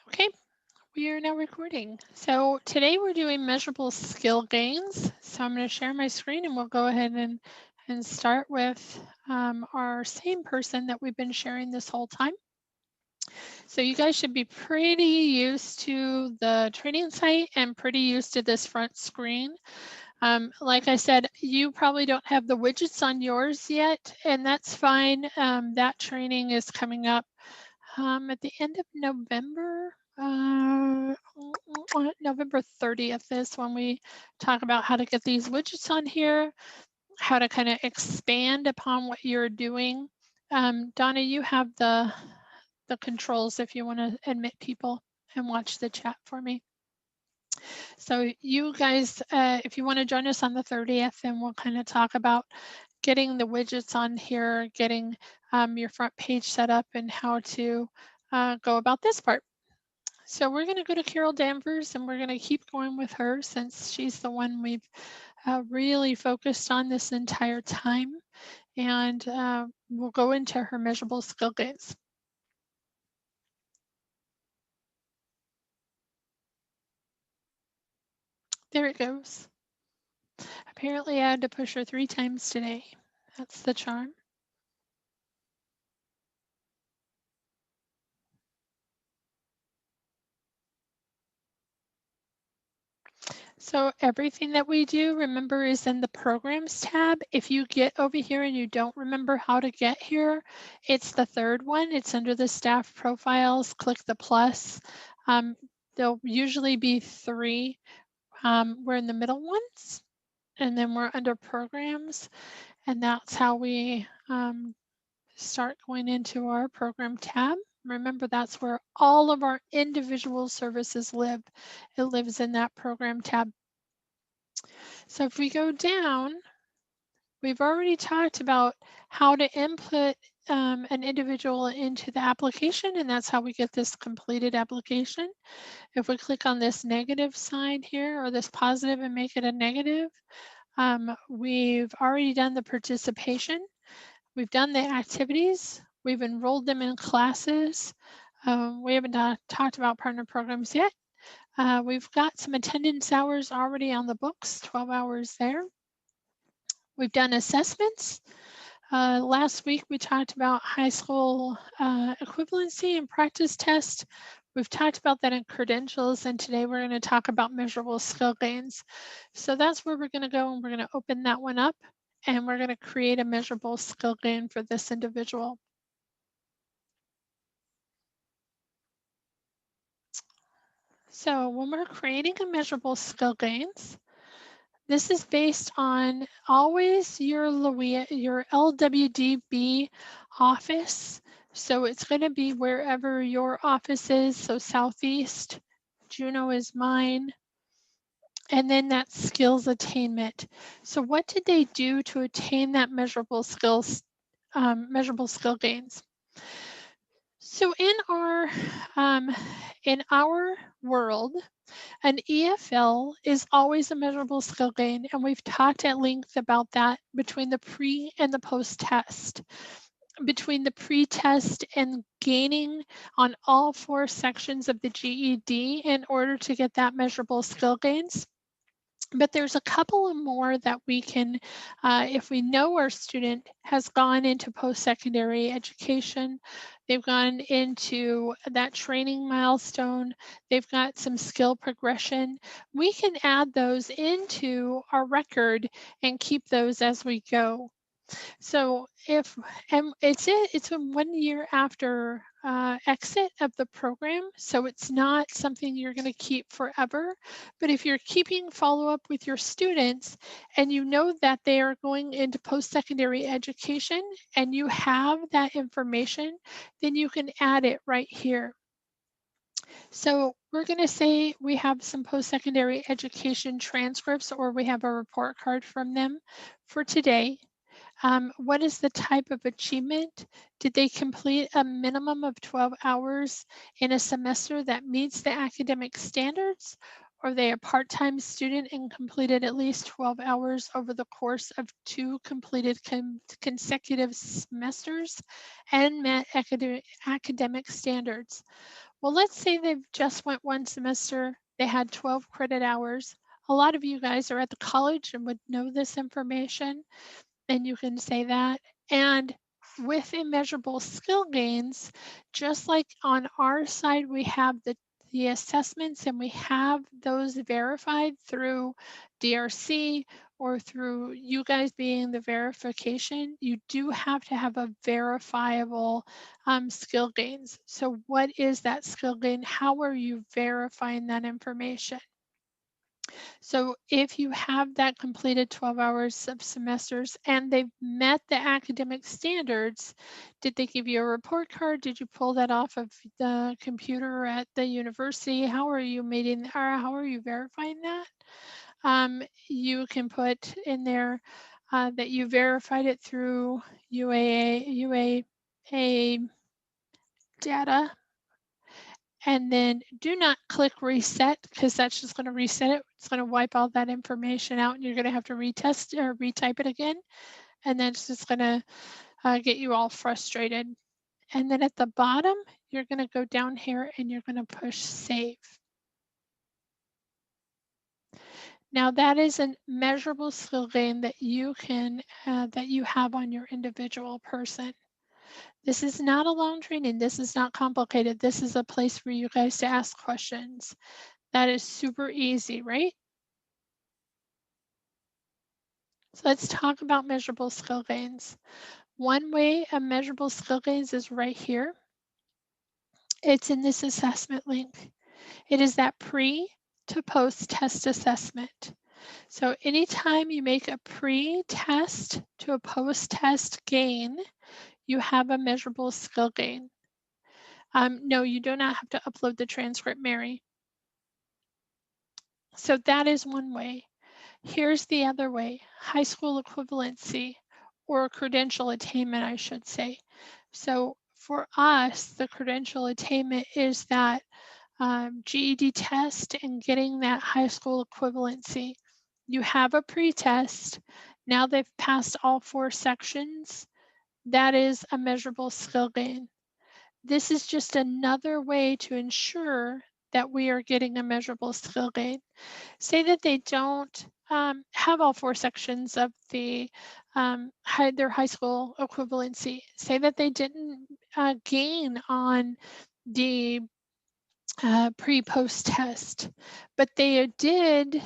Okay, we are now recording. So today we're doing measurable skill gains. So I'm going to share my screen and we'll go ahead and start with our same person that we've been sharing this whole time. So you guys should be pretty used to the training site and pretty used to this front screen. Like I said, you probably don't have the widgets on yours yet, and that's fine. That training is coming up at the end of November. November 30th is when we talk about how to get these widgets on here, how to kind of expand upon what you're doing. Donna, you have the controls if you want to admit people and watch the chat for me. So you guys, if you want to join us on the 30th, and we'll kind of talk about getting the widgets on here, getting your front page set up, and how to go about this part. So we're going to go to Carol Danvers, and we're going to keep going with her since she's the one we've really focused on this entire time. And we'll go into her measurable skill gains. There it goes. Apparently I had to push her 3 times today. That's the charm. So everything that we do, remember, is in the Programs tab. If you get over here and you don't remember how to get here, it's the third one. It's under the Staff Profiles. Click the plus. There'll usually be 3. We're in the middle ones, and then we're under Programs, and that's how we start going into our Program tab. Remember, that's where all of our individual services live. It lives in that Program tab. So if we go down, we've already talked about how to input an individual into the application, and that's how we get this completed application. If we click on this negative sign here, or this positive, and make it a negative, we've already done the participation. We've done the activities. We've enrolled them in classes. We haven't talked about partner programs yet. We've got some attendance hours already on the books, 12 hours there. We've done assessments. Last week we talked about high school equivalency and practice test. We've talked about that in credentials, and today we're going to talk about measurable skill gains. So that's where we're going to go, and we're going to open that one up, and we're going to create a measurable skill gain for this individual. So when we're creating a measurable skill gains, this is based on always your LWDB office. So it's going to be wherever your office is. So Southeast, Juneau is mine. And then that skills attainment. So what did they do to attain that measurable skill gains? So in our world, an EFL is always a measurable skill gain, and we've talked at length about that between the pre and the post test. Between the pre-test and gaining on all 4 sections of the GED in order to get that measurable skill gains. But there's a couple more that we can, if we know our student has gone into post-secondary education, they've gone into that training milestone, they've got some skill progression, we can add those into our record and keep those as we go. So it's 1 year after exit of the program, so it's not something you're going to keep forever. But if you're keeping follow-up with your students and you know that they are going into post-secondary education and you have that information, then you can add it right here. So we're going to say we have some post-secondary education transcripts, or we have a report card from them for today. What is the type of achievement? Did they complete a minimum of 12 hours in a semester that meets the academic standards? Are they a part-time student and completed at least 12 hours over the course of 2 completed consecutive semesters and met academic standards? Well, let's say they've just went one semester, they had 12 credit hours. A lot of you guys are at the college and would know this information, and you can say that. And with immeasurable skill gains, just like on our side, we have the assessments and we have those verified through DRC or through you guys being the verification, you do have to have a verifiable skill gains. So what is that skill gain? How are you verifying that information? So if you have that completed 12 hours of semesters and they've met the academic standards, did they give you a report card? Did you pull that off of the computer at the university? How are you meeting, or how are you verifying that? You can put in there that you verified it through UAA data, and then do not click reset because that's just going to reset it. It's going to wipe all that information out and you're going to have to retest or retype it again. And then it's just going to get you all frustrated. And then at the bottom, you're going to go down here and you're going to push save. Now that is a measurable skill gain that you can, that you have on your individual person. This is not a long training. This is not complicated. This is a place for you guys to ask questions. That is super easy, right? So let's talk about measurable skill gains. One way of measurable skill gains is right here. It's in this assessment link. It is that pre to post test assessment. So anytime you make a pre-test to a post-test gain, you have a measurable skill gain. No, you do not have to upload the transcript, Mary. So that is one way. Here's the other way, high school equivalency or credential attainment, I should say. So for us, the credential attainment is that GED test and getting that high school equivalency. You have a pre-test. Now they've passed all 4 sections. That is a measurable skill gain. This is just another way to ensure that we are getting a measurable skill gain. Say that they don't have all 4 sections of the their high school equivalency. Say that they didn't gain on the pre-post test, but they did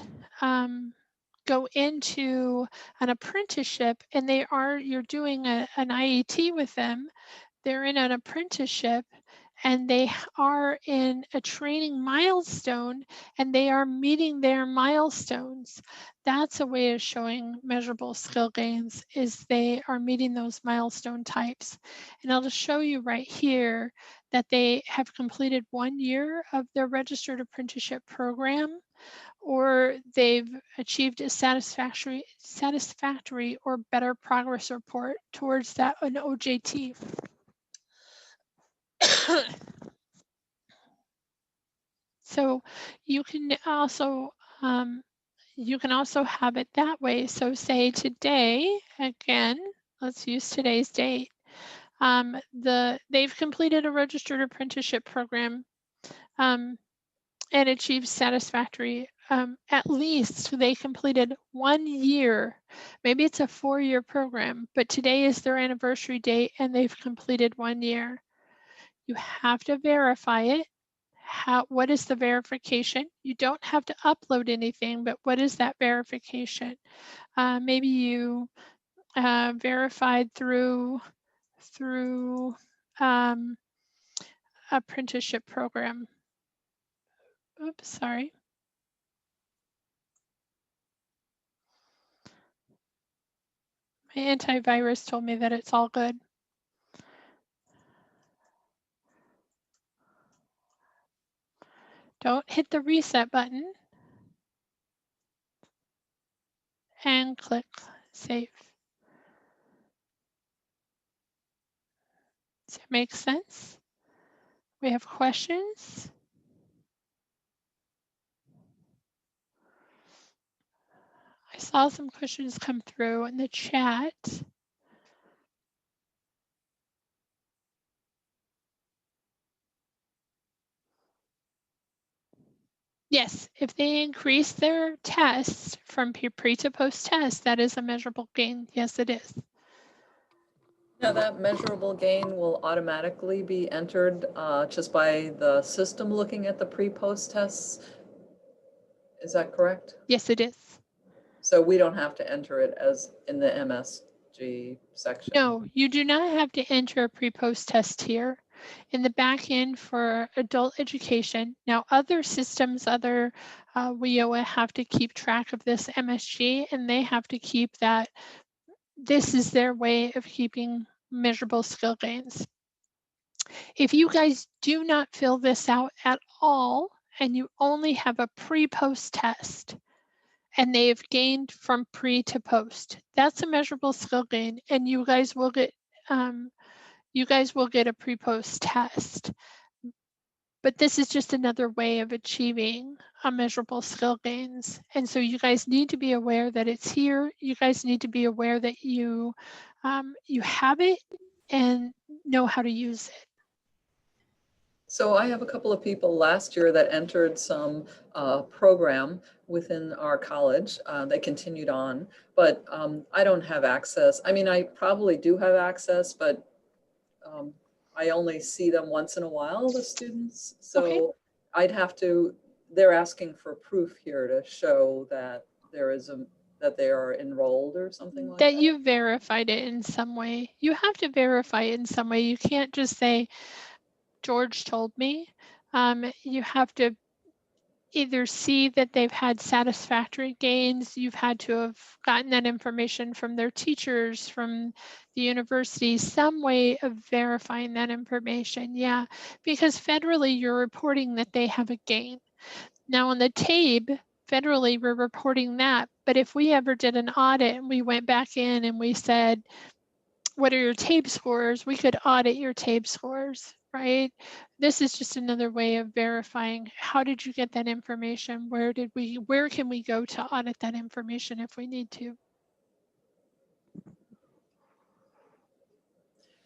go into an apprenticeship and you're doing an IET with them. They're in an apprenticeship and they are in a training milestone and they are meeting their milestones. That's a way of showing measurable skill gains, is they are meeting those milestone types. And I'll just show you right here that they have completed 1 year of their registered apprenticeship program, or they've achieved a satisfactory or better progress report towards that an OJT. So you can also have it that way. So say today, again, let's use today's date. They've completed a registered apprenticeship program and achieved satisfactory. At least they completed 1 year. Maybe it's a 4-year program, but today is their anniversary date and they've completed 1 year. You have to verify it. What is the verification? You don't have to upload anything, but what is that verification? Maybe you verified through apprenticeship program. Oops, sorry. My antivirus told me that it's all good. Don't hit the reset button and click save. Does it make sense? We have questions? I saw some questions come through in the chat. Yes, if they increase their tests from pre to post test, that is a measurable gain. Yes, it is. Now that measurable gain will automatically be entered just by the system looking at the pre-post tests. Is that correct? Yes, it is. So we don't have to enter it as in the MSG section? No, you do not have to enter a pre-post test here. In the back end for adult education, now other systems, other WIOA have to keep track of this MSG, and they have to keep that. This is their way of keeping measurable skill gains. If you guys do not fill this out at all, and you only have a pre-post test, and they've gained from pre to post, that's a measurable skill gain, and you guys will get a pre-post test. But this is just another way of achieving a measurable skill gains. And so you guys need to be aware that it's here. You guys need to be aware that you have it and know how to use it. So I have a couple of people last year that entered some program within our college. They continued on, but I don't have access. I mean, I probably do have access, but I only see them once in a while, the students. So Okay. I'd have to, they're asking for proof here to show that that they are enrolled or something like that. That you verified it in some way. You have to verify it in some way. You can't just say, George told me. You have to either see that they've had satisfactory gains, you've had to have gotten that information from their teachers, from the university, some way of verifying that information. Yeah, because federally you're reporting that they have a gain. Now on the TABE, federally we're reporting that, but if we ever did an audit and we went back in and we said, what are your TABE scores? We could audit your TABE scores, right? This is just another way of verifying, how did you get that information? Where can we go to audit that information if we need to?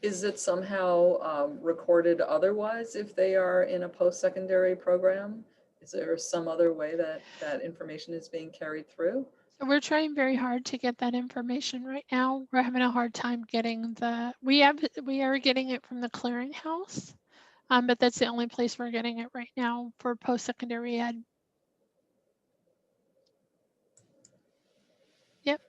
Is it somehow recorded otherwise if they are in a post-secondary program? Is there some other way that that information is being carried through? So we're trying very hard to get that information right now. We're having a hard time getting we are getting it from the clearinghouse, but that's the only place we're getting it right now for post-secondary ed. Yep.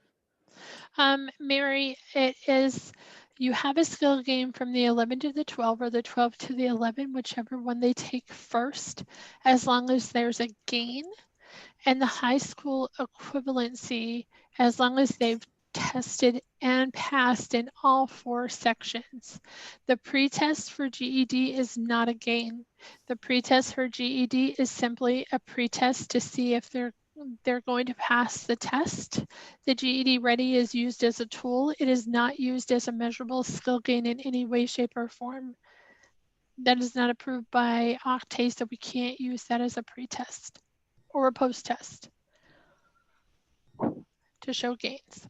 Mary, it is, you have a skill gain from the 11 to the 12 or the 12 to the 11, whichever one they take first, as long as there's a gain, and the high school equivalency, as long as they've tested and passed in all 4 sections. The pretest for GED is not a gain. The pretest for GED is simply a pretest to see if they're going to pass the test. The GED Ready is used as a tool. It is not used as a measurable skill gain in any way, shape, or form. That is not approved by Octave, so we can't use that as a pretest or a post-test to show gains.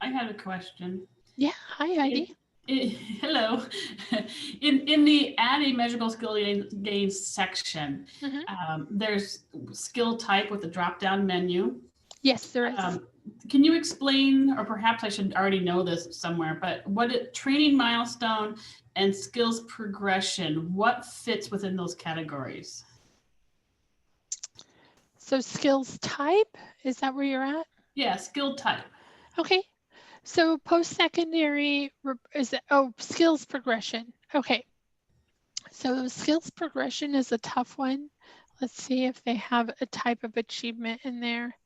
I have a question. Yeah, hi Heidi. Hello. In the add a measurable skill gains section, there's skill type with the drop-down menu. Yes, there is. Can you explain, or perhaps I should already know this somewhere, but training milestone and skills progression, what fits within those categories? So skills type, is that where you're at? Yeah, skill type. Okay. So post-secondary is, skills progression. Okay. So skills progression is a tough one. Let's see if they have a type of achievement in there.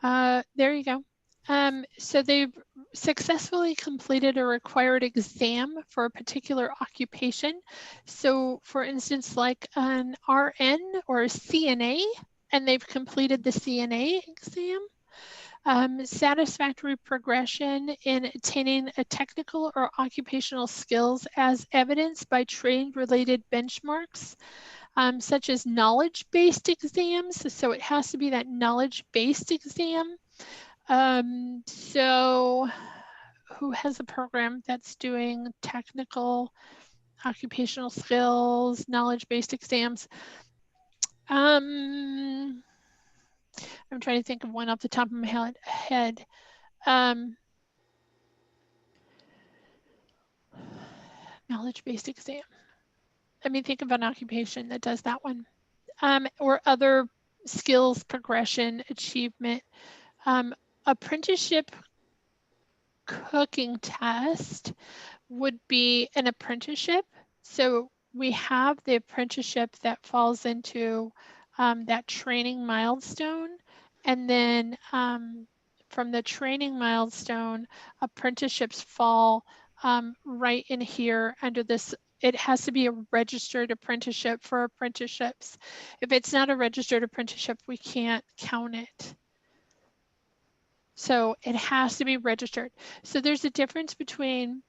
There you go. So they've successfully completed a required exam for a particular occupation. So for instance, like an RN or a CNA, and they've completed the CNA exam. Satisfactory progression in attaining a technical or occupational skills as evidenced by trade-related benchmarks. such as knowledge-based exams. So it has to be that knowledge-based exam. So who has a program that's doing technical, occupational skills, knowledge-based exams? I'm trying to think of one off the top of my head. Knowledge-based exam. Let me think of an occupation that does that one. Or other skills progression achievement. Apprenticeship cooking test would be an apprenticeship. So we have the apprenticeship that falls into that training milestone. And then from the training milestone, apprenticeships fall right in here under this. It has to be a registered apprenticeship for apprenticeships. If it's not a registered apprenticeship, we can't count it. So it has to be registered. So there's a difference between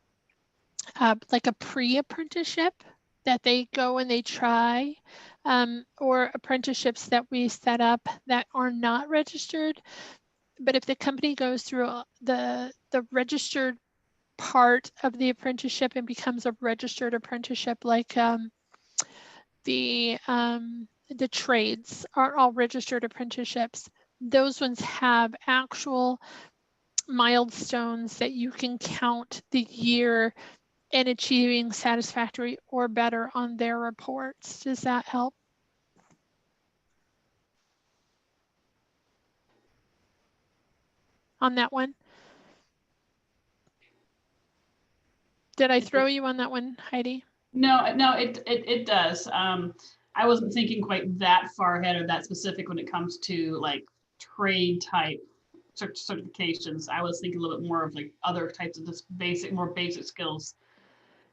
like a pre-apprenticeship that they go and they try, or apprenticeships that we set up that are not registered. But if the company goes through the registered part of the apprenticeship and becomes a registered apprenticeship, like the trades are all registered apprenticeships. Those ones have actual milestones that you can count the year and achieving satisfactory or better on their reports. Does that help? On that one? Did I throw you on that one, Heidi? No, it does. I wasn't thinking quite that far ahead or that specific when it comes to like trade type certifications. I was thinking a little bit more of like other types of just more basic skills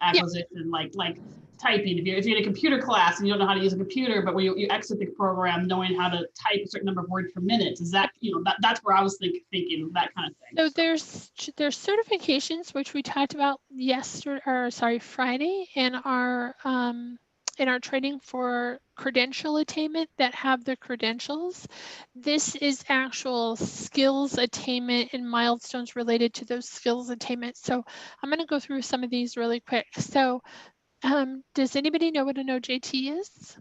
acquisition, yeah. like typing. If you're in a computer class and you don't know how to use a computer, but when you exit the program knowing how to type a certain number of words per minute, is that, that's where I was thinking that kind of thing. So there's certifications which we talked about Friday in our training for credential attainment that have the credentials. This is actual skills attainment and milestones related to those skills attainment. So I'm going to go through some of these really quick. So does anybody know what an OJT is?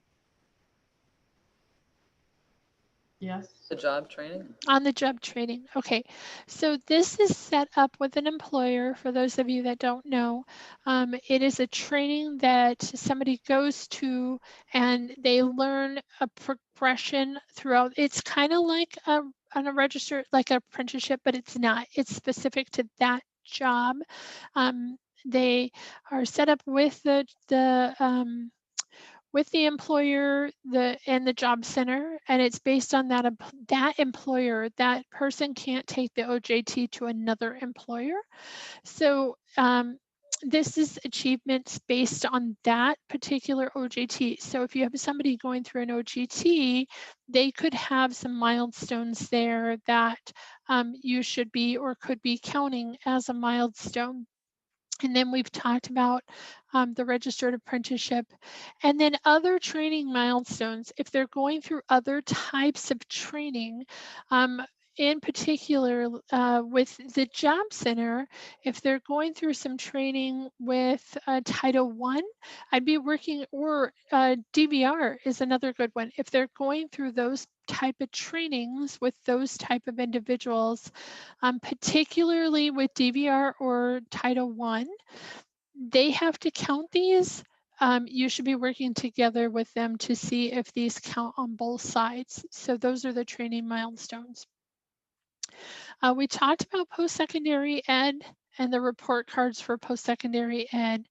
Yes. The job training? On the job training. Okay. So this is set up with an employer. For those of you that don't know, it is a training that somebody goes to and they learn a progression throughout. It's kind of like on a registered, like an apprenticeship, but it's not. It's specific to that job. They are set up with the employer and the job center, and it's based on that employer. That person can't take the OJT to another employer. So this is achievements based on that particular OJT. So if you have somebody going through an OJT, they could have some milestones there that you should be or could be counting as a milestone. And then we've talked about the registered apprenticeship, and then other training milestones. If they're going through other types of training, in particular with the job center, if they're going through some training with Title I, I'd be working, or DVR is another good one. If they're going through those type of trainings with those type of individuals, particularly with DVR or Title I, they have to count these. You should be working together with them to see if these count on both sides. So those are the training milestones. We talked about post-secondary ed and the report cards for post-secondary ed.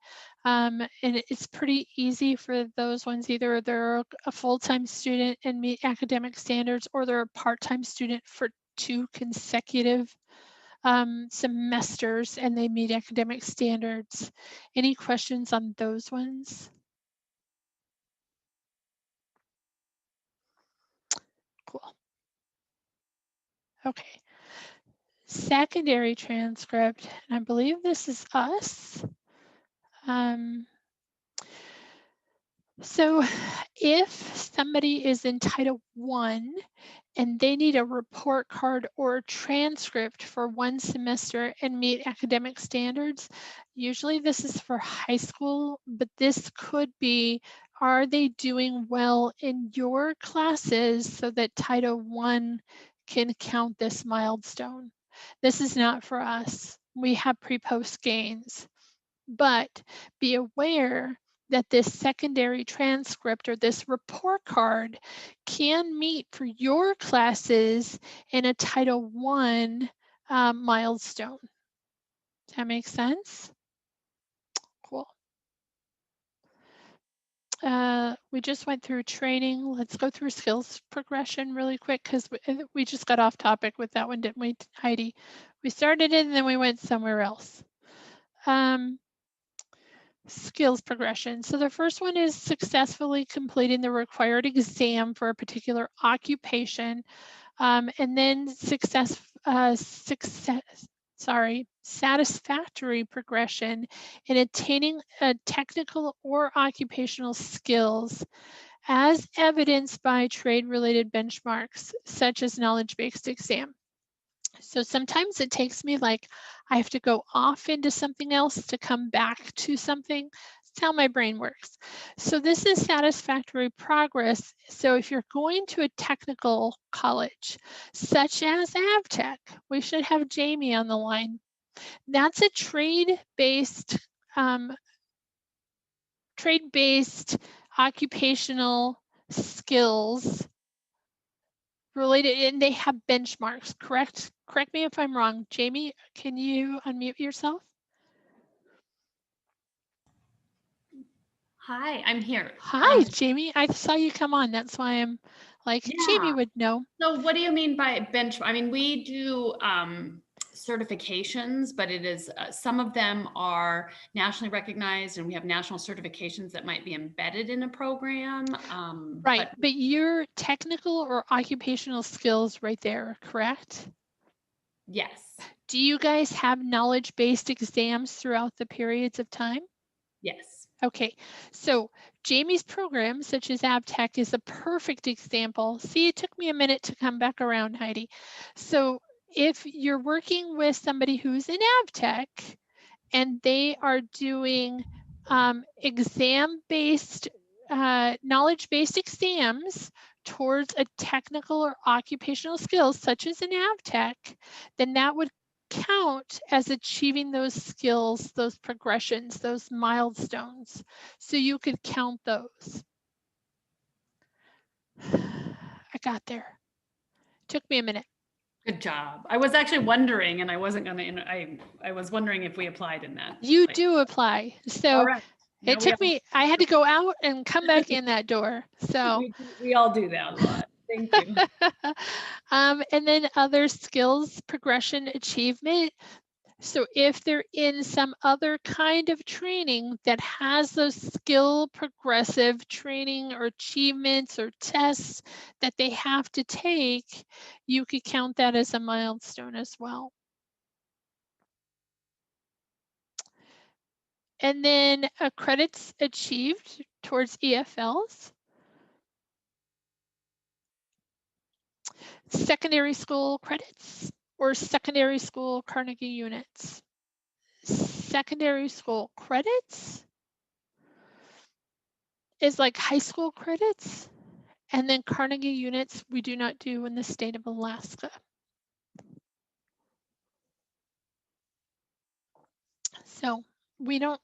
And it's pretty easy for those ones. Either they're a full-time student and meet academic standards, or they're a part-time student for 2 consecutive semesters and they meet academic standards. Any questions on those ones? Cool. Okay. Secondary transcript, and I believe this is us. So If somebody is in Title I and they need a report card or a transcript for one semester and meet academic standards, usually this is for high school, but this could be, are they doing well in your classes so that Title I can count this milestone? This is not for us. We have pre-post gains, but be aware that this secondary transcript or this report card can meet for your classes in a Title I milestone. Does that make sense? Cool. We just went through training. Let's go through skills progression really quick because we just got off topic with that one, didn't we, Heidi? We started it and then we went somewhere else. Skills progression. So the first one is successfully completing the required exam for a particular occupation, and then satisfactory progression in attaining a technical or occupational skills as evidenced by trade-related benchmarks, such as knowledge-based exam. So sometimes it takes me like I have to go off into something else to come back to something. That's how my brain works. So this is satisfactory progress. So if you're going to a technical college, such as AvTech, we should have Jamie on the line. That's a trade-based occupational skills related, and they have benchmarks, correct? Correct me if I'm wrong. Jamie, can you unmute yourself? Hi, I'm here. Hi, Jamie. I saw you come on. That's why I'm like, Yeah. Jamie would know. So what do you mean by bench? I mean, we do certifications, but it is some of them are nationally recognized, and we have national certifications that might be embedded in a program. Right, but your technical or occupational skills right there, correct? Yes. Do you guys have knowledge-based exams throughout the periods of time? Yes. Okay, so Jamie's program, such as AvTech, is a perfect example. See, it took me a minute to come back around, Heidi. So if you're working with somebody who's in AvTech and they are doing exam-based, knowledge-based exams towards a technical or occupational skills, such as in AvTech, then that would count as achieving those skills, those progressions, those milestones. So you could count those. I got there. Took me a minute. Good job. I was actually wondering, and I wasn't going to, I was wondering if we applied in that. You do apply. So all right. it took me, I had to go out and come back in that door. So we all do that a lot. Thank you. And then other skills progression achievement. So if they're in some other kind of training that has those skill progressive training or achievements or tests that they have to take, you could count that as a milestone as well. And then credits achieved towards EFLs. Secondary school credits or secondary school Carnegie units. Secondary school credits is like high school credits, and then Carnegie units we do not do in the state of Alaska. So we don't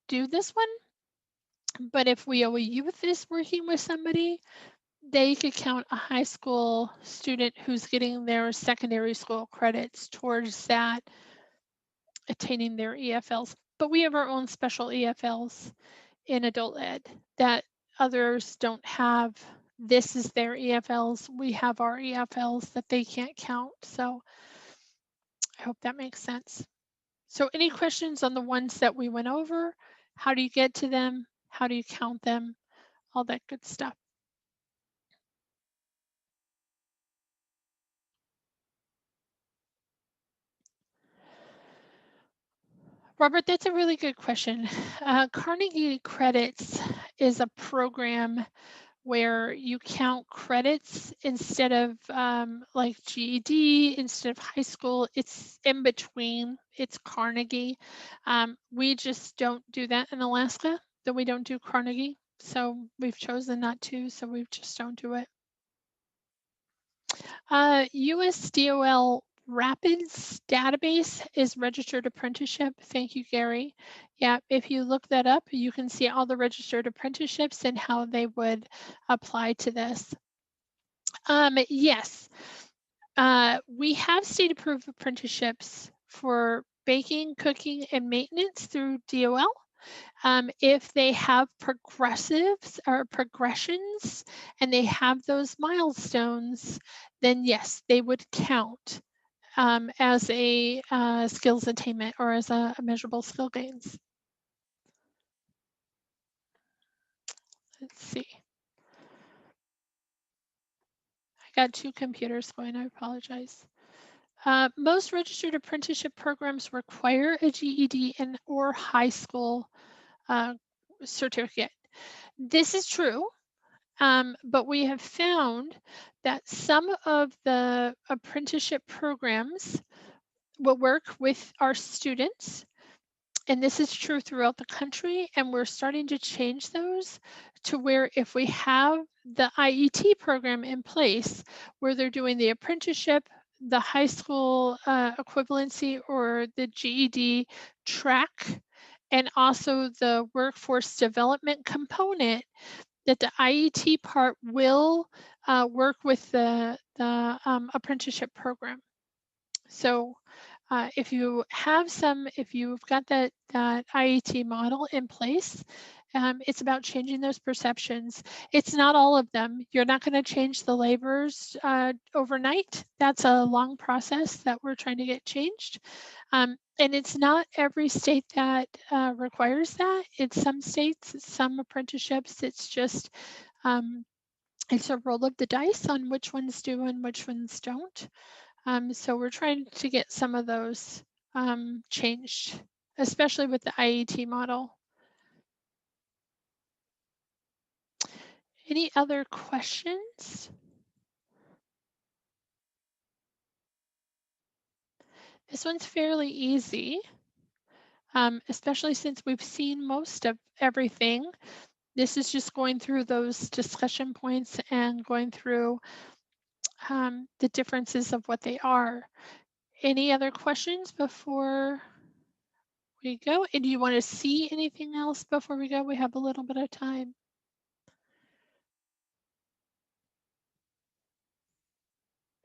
do this one, but if a youth is working with somebody, they could count a high school student who's getting their secondary school credits towards that, attaining their EFLs. But we have our own special EFLs in adult ed that others don't have. This is their EFLs. We have our EFLs that they can't count. So I hope that makes sense. So any questions on the ones that we went over? How do you get to them? How do you count them? All that good stuff. Robert, that's a really good question. Carnegie Credits is a program where you count credits instead of like GED, instead of high school. It's in between. It's Carnegie. We just don't do that in Alaska, that we don't do Carnegie. So we've chosen not to, so we just don't do it. USDOL Rapids database is registered apprenticeship. Thank you, Gary. Yeah, if you look that up, you can see all the registered apprenticeships and how they would apply to this. Yes, we have state approved apprenticeships for baking, cooking, and maintenance through DOL. If they have progressives or progressions and they have those milestones, then yes, they would count as a skills attainment or as a measurable skill gains. Let's see. I got two computers going, I apologize. Most registered apprenticeship programs require a GED and or high school certificate. This is true. But we have found that some of the apprenticeship programs will work with our students, and this is true throughout the country, and we're starting to change those to where if we have the IET program in place where they're doing the apprenticeship, the high school equivalency or the GED track, and also the workforce development component, that the IET part will work with the apprenticeship program. So if you have if you've got that IET model in place, it's about changing those perceptions. It's not all of them. You're not going to change the laborers overnight. That's a long process that we're trying to get changed. And it's not every state that requires that. It's some states, it's some apprenticeships. It's just, it's a roll of the dice on which ones do and which ones don't. So we're trying to get some of those changed, especially with the IET model. Any other questions? This one's fairly easy, especially since we've seen most of everything. This is just going through those discussion points and going through the differences of what they are. Any other questions before we go? And do you want to see anything else before we go? We have a little bit of time.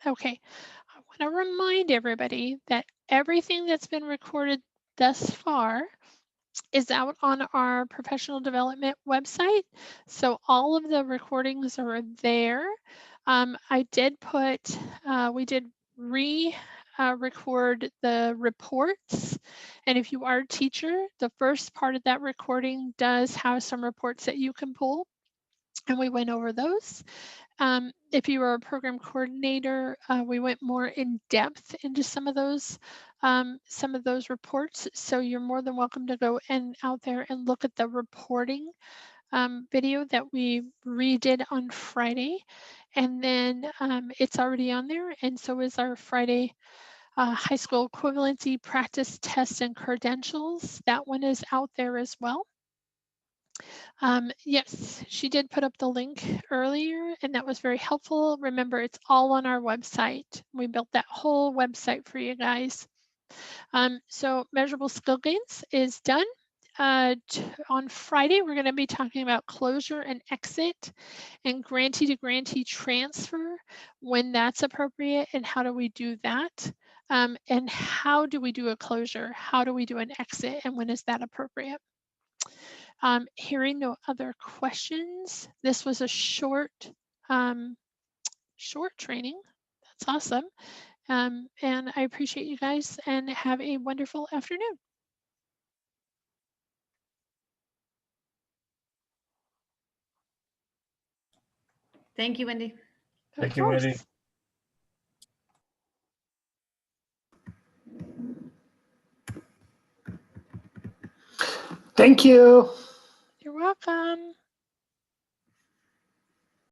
Okay, I want to remind everybody that everything that's been recorded thus far is out on our professional development website. So all of the recordings are there. I did put, we did record the reports. And if you are a teacher, the first part of that recording does have some reports that you can pull. And we went over those. If you are a program coordinator, we went more in depth into some of those reports. So you're more than welcome to go out there and look at the reporting video that we redid on Friday. And then it's already on there. And so is our Friday high school equivalency practice tests and credentials. That one is out there as well. Yes, she did put up the link earlier, and that was very helpful. Remember, it's all on our website. We built that whole website for you guys. So measurable skill gains is done. On Friday, we're going to be talking about closure and exit and grantee to grantee transfer, when that's appropriate and how do we do that. And how do we do a closure? How do we do an exit, and when is that appropriate? Hearing no other questions, this was a short training. That's awesome. And I appreciate you guys, and have a wonderful afternoon. Thank you, Wendy. Thank you, Wendy. Thank you. You're welcome.